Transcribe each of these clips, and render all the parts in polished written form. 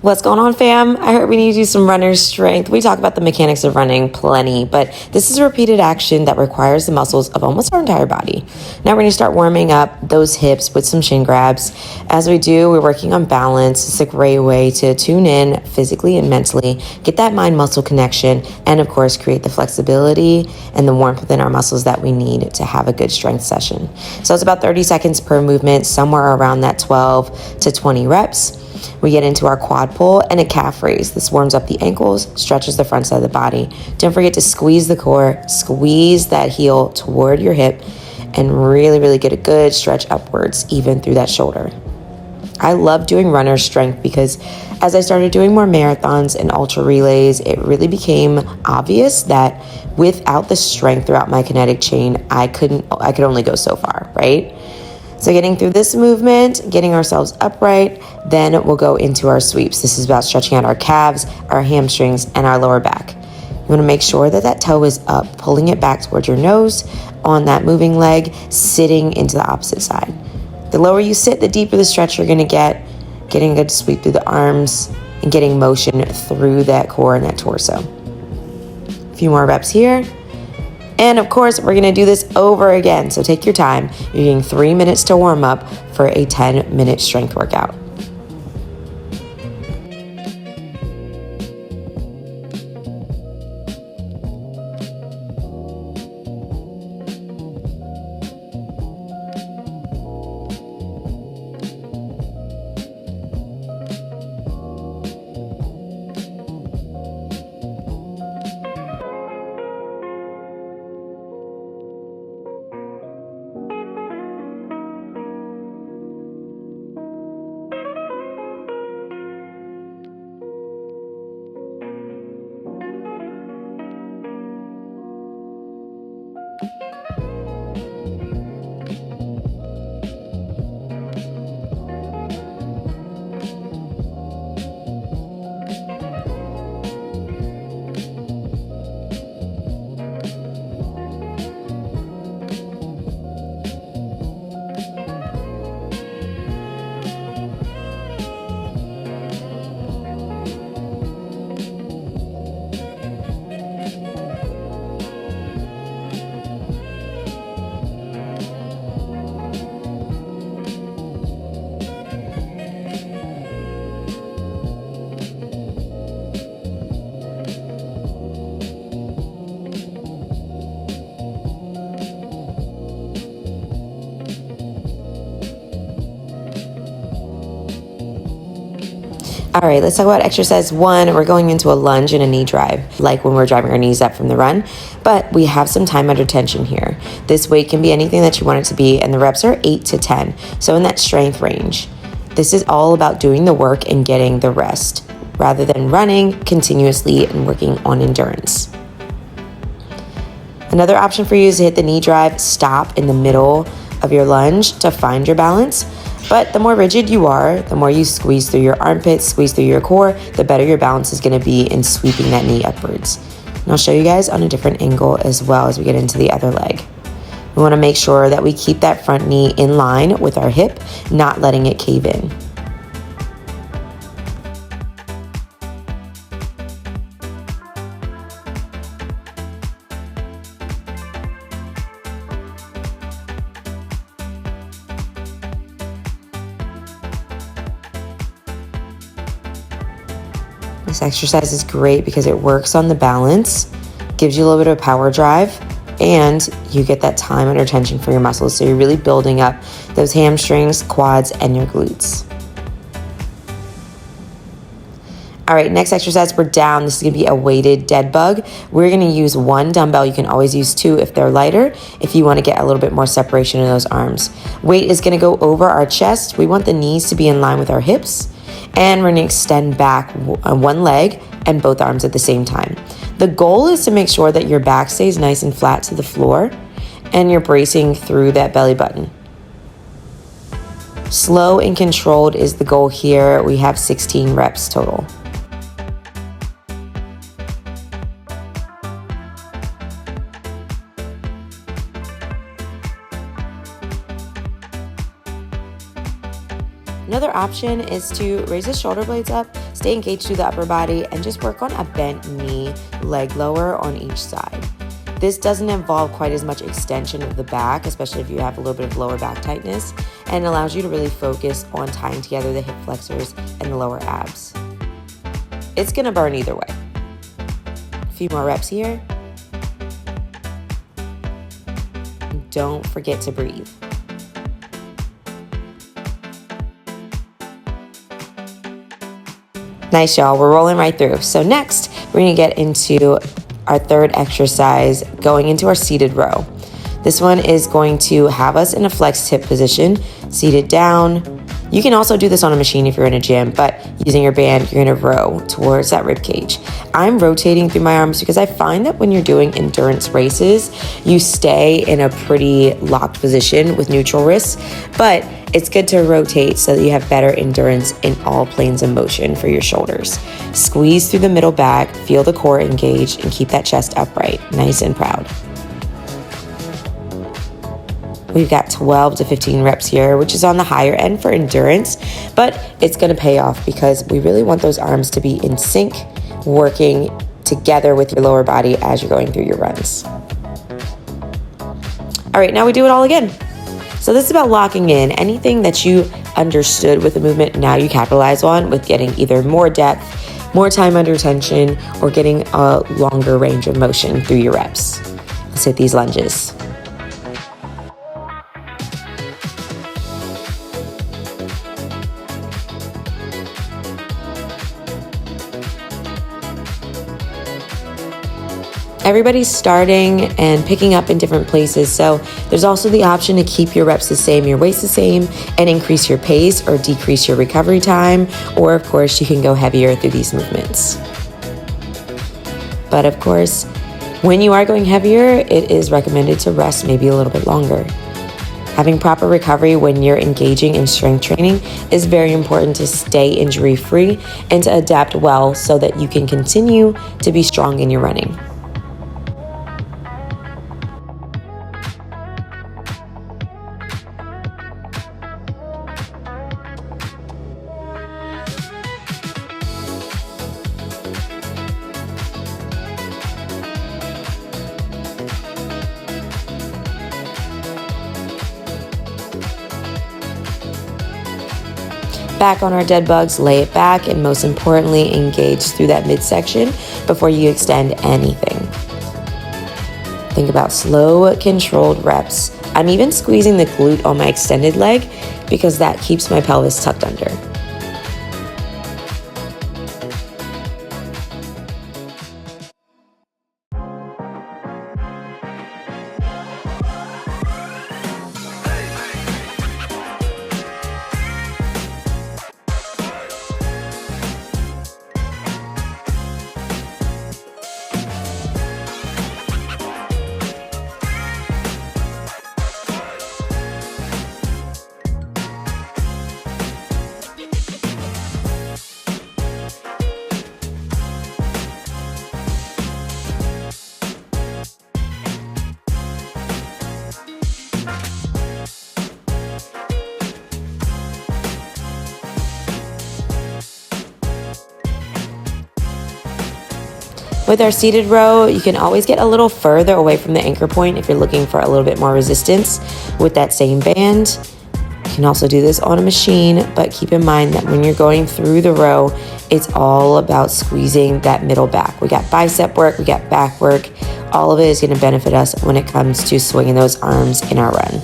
What's going on, fam? I heard we need to do some runner's strength. We talk about the mechanics of running plenty, but this is a repeated action that requires the muscles of almost our entire body. Now we're going to start warming up those hips with some shin grabs. As we do, we're working on balance. It's a great way to tune in physically and mentally, get that mind-muscle connection, and of course, create the flexibility and the warmth within our muscles that we need to have a good strength session. So it's about 30 seconds per movement, somewhere around that 12 to 20 reps. We get into our quad pull and a calf raise. This warms up the ankles, stretches the front side of the body. Don't forget to squeeze the core, squeeze that heel toward your hip, and really get a good stretch upwards, even through that shoulder. I love doing runner strength because as I started doing more marathons and ultra relays, it really became obvious that without the strength throughout my kinetic chain, I could only go so far, right? So getting through this movement, getting ourselves upright, then we'll go into our sweeps. This is about stretching out our calves, our hamstrings, and our lower back. You want to make sure that that toe is up, pulling it back towards your nose on that moving leg, sitting into the opposite side. The lower you sit, the deeper the stretch you're going to get, getting a good sweep through the arms, and getting motion through that core and that torso. A few more reps here. And of course, we're gonna do this over again. So take your time. You're getting 3 minutes to warm up for a 10-minute strength workout. All right, let's talk about exercise 1. We're going into a lunge and a knee drive, like when we're driving our knees up from the run, but we have some time under tension here. This weight can be anything that you want it to be, and the reps are 8 to 10, so in that strength range. This is all about doing the work and getting the rest, rather than running continuously and working on endurance. Another option for you is to hit the knee drive, stop in the middle of your lunge to find your balance. But the more rigid you are, the more you squeeze through your armpits, squeeze through your core, the better your balance is going to be in sweeping that knee upwards. And I'll show you guys on a different angle as well as we get into the other leg. We want to make sure that we keep that front knee in line with our hip, not letting it cave in. This exercise is great because it works on the balance, gives you a little bit of power drive, and you get that time under tension for your muscles. So you're really building up those hamstrings, quads, and your glutes. All right, next exercise, we're down. This is gonna be a weighted dead bug. We're gonna use 1 dumbbell. You can always use 2 if they're lighter, if you wanna get a little bit more separation in those arms. Weight is gonna go over our chest. We want the knees to be in line with our hips. And we're gonna extend back on one leg and both arms at the same time. The goal is to make sure that your back stays nice and flat to the floor and you're bracing through that belly button. Slow and controlled is the goal here. We have 16 reps total. Another option is to raise the shoulder blades up, Stay engaged through the upper body and just work on a bent knee, leg lower on each side. This doesn't involve quite as much extension of the back, especially if you have a little bit of lower back tightness, and allows you to really focus on tying together the hip flexors and the lower abs. It's gonna burn either way. A few more reps here. And don't forget to breathe. Nice, y'all. We're rolling right through. So next, we're gonna get into our third exercise, going into our seated row. This one is going to have us in a flexed hip position, seated down. You can also do this on a machine if you're in a gym, but using your band, you're gonna row towards that rib cage. I'm rotating through my arms because I find that when you're doing endurance races, you stay in a pretty locked position with neutral wrists, but it's good to rotate so that you have better endurance in all planes of motion for your shoulders. Squeeze through the middle back, feel the core engaged, and keep that chest upright, nice and proud. We've got 12 to 15 reps here, which is on the higher end for endurance, but it's gonna pay off because we really want those arms to be in sync, working together with your lower body as you're going through your runs. All right, now we do it all again. So this is about locking in anything that you understood with the movement. Now you capitalize on with getting either more depth, more time under tension, or getting a longer range of motion through your reps. Let's hit these lunges. Everybody's starting and picking up in different places, so there's also the option to keep your reps the same, your weights the same, and increase your pace or decrease your recovery time, or of course you can go heavier through these movements. But of course, when you are going heavier, it is recommended to rest maybe a little bit longer. Having proper recovery when you're engaging in strength training is very important to stay injury-free and to adapt well so that you can continue to be strong in your running. Back on our dead bugs, lay it back, and most importantly, engage through that midsection before you extend anything. Think about slow, controlled reps. I'm even squeezing the glute on my extended leg because that keeps my pelvis tucked under. With our seated row, you can always get a little further away from the anchor point if you're looking for a little bit more resistance with that same band. You can also do this on a machine, but keep in mind that when you're going through the row, it's all about squeezing that middle back. We got bicep work, we got back work. All of it is going to benefit us when it comes to swinging those arms in our run.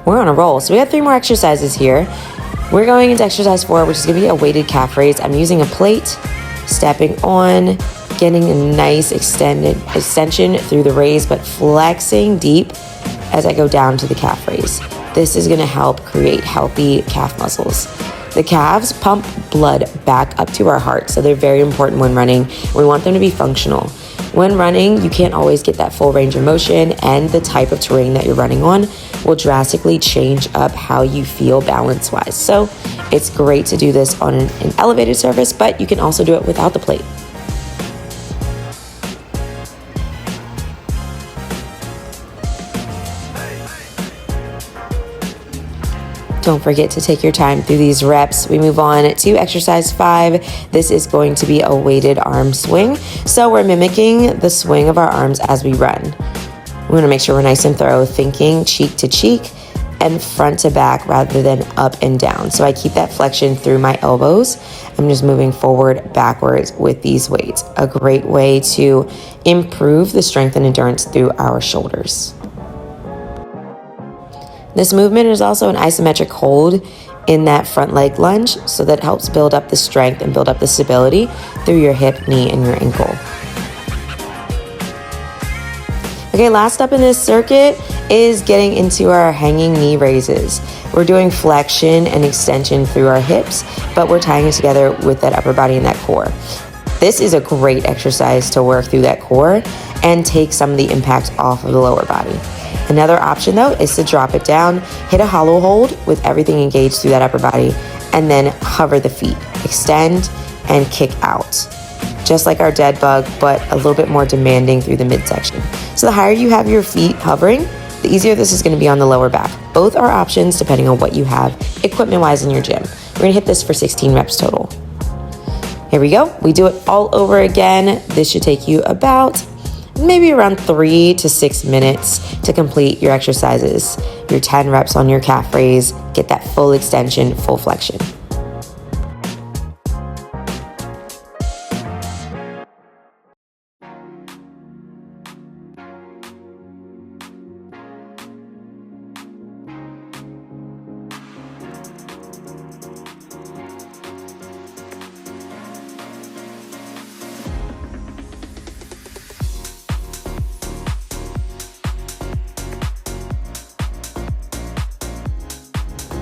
We're on a roll. So we have 3 more exercises here. We're going into exercise 4, which is going to be a weighted calf raise. I'm using a plate, stepping on, getting a nice extension through the raise, but flexing deep as I go down to the calf raise. This is going to help create healthy calf muscles. The calves pump blood back up to our heart, so they're very important when running. We want them to be functional. When running, you can't always get that full range of motion, and the type of terrain that you're running on will drastically change up how you feel balance-wise. So it's great to do this on an elevated surface, but you can also do it without the plate. Don't forget to take your time through these reps. We move on to exercise 5. This is going to be a weighted arm swing. So we're mimicking the swing of our arms as we run. We want to make sure we're nice and thorough, thinking cheek to cheek and front to back rather than up and down. So I keep that flexion through my elbows. I'm just moving forward, backwards with these weights. A great way to improve the strength and endurance through our shoulders. This movement is also an isometric hold in that front leg lunge, so that helps build up the strength and build up the stability through your hip, knee, and your ankle. Okay, last up in this circuit is getting into our hanging knee raises. We're doing flexion and extension through our hips, but we're tying it together with that upper body and that core. This is a great exercise to work through that core and take some of the impact off of the lower body. Another option though is to drop it down, hit a hollow hold with everything engaged through that upper body, and then hover the feet, extend and kick out. Just like our dead bug, but a little bit more demanding through the midsection. So the higher you have your feet hovering, the easier this is going to be on the lower back. Both are options depending on what you have equipment-wise in your gym. We're going to hit this for 16 reps total. Here we go. We do it all over again. This should take you about maybe around 3 to 6 minutes to complete your exercises. Your 10 reps on your calf raise, get that full extension, full flexion.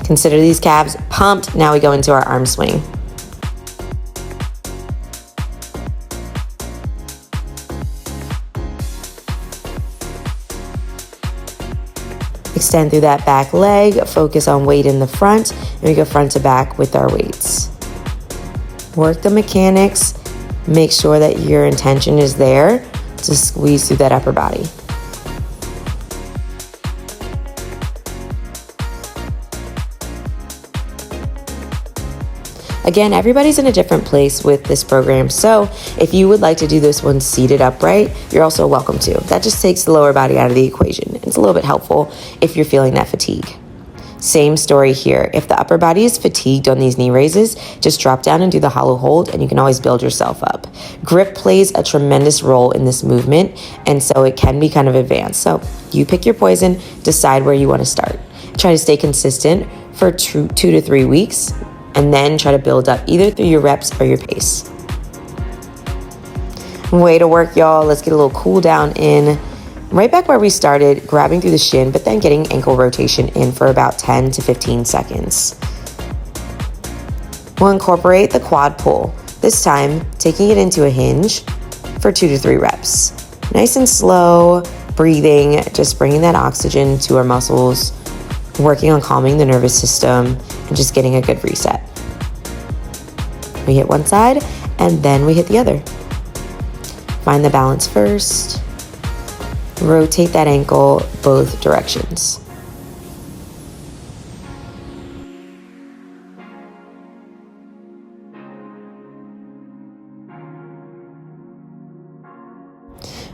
Consider these calves pumped. Now we go into our arm swing. Extend through that back leg, focus on weight in the front, and we go front to back with our weights. Work the mechanics, make sure that your intention is there to squeeze through that upper body. Again, everybody's in a different place with this program, so if you would like to do this one seated upright, you're also welcome to. That just takes the lower body out of the equation. It's a little bit helpful if you're feeling that fatigue. Same story here. If the upper body is fatigued on these knee raises, just drop down and do the hollow hold, and you can always build yourself up. Grip plays a tremendous role in this movement, and so it can be kind of advanced. So you pick your poison, decide where you want to start. Try to stay consistent for 2 to 3 weeks, and then try to build up either through your reps or your pace. Way to work, y'all. Let's get a little cool down in. Right back where we started, grabbing through the shin, but then getting ankle rotation in for about 10 to 15 seconds. We'll incorporate the quad pull, this time taking it into a hinge for 2 to 3 reps. Nice and slow, breathing, just bringing that oxygen to our muscles, working on calming the nervous system, and just getting a good reset. We hit one side, and then we hit the other. Find the balance first. Rotate that ankle both directions.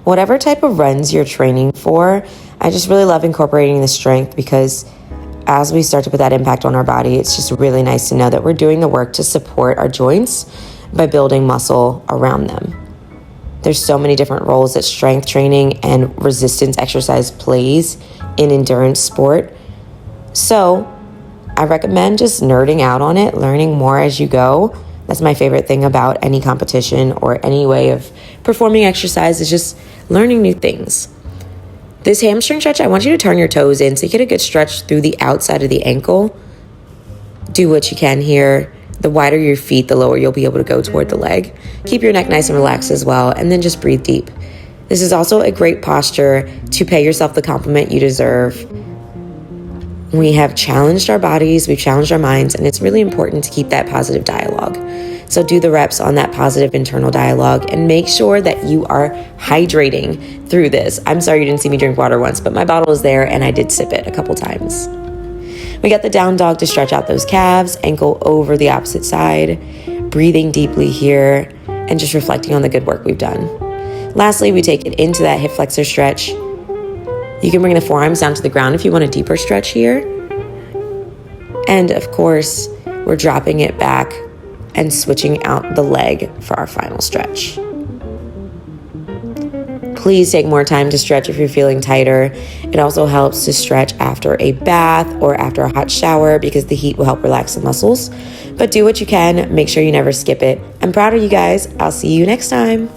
Whatever type of runs you're training for, I just really love incorporating the strength, because as we start to put that impact on our body, it's just really nice to know that we're doing the work to support our joints by building muscle around them. There's so many different roles that strength training and resistance exercise plays in endurance sport. So I recommend just nerding out on it, learning more as you go. That's my favorite thing about any competition or any way of performing exercise, is just learning new things. This hamstring stretch, I want you to turn your toes in so you get a good stretch through the outside of the ankle. Do what you can here. The wider your feet, the lower you'll be able to go toward the leg. Keep your neck nice and relaxed as well, and then just breathe deep. This is also a great posture to pay yourself the compliment you deserve. We have challenged our bodies, we've challenged our minds, and it's really important to keep that positive dialogue. So do the reps on that positive internal dialogue and make sure that you are hydrating through this. I'm sorry you didn't see me drink water once, but my bottle is there and I did sip it a couple times. We got the down dog to stretch out those calves, ankle over the opposite side, breathing deeply here, and just reflecting on the good work we've done. Lastly, we take it into that hip flexor stretch. You can bring the forearms down to the ground if you want a deeper stretch here. And of course, we're dropping it back and switching out the leg for our final stretch. Please take more time to stretch if you're feeling tighter. It also helps to stretch after a bath or after a hot shower because the heat will help relax the muscles. But do what you can. Make sure you never skip it. I'm proud of you guys. I'll see you next time.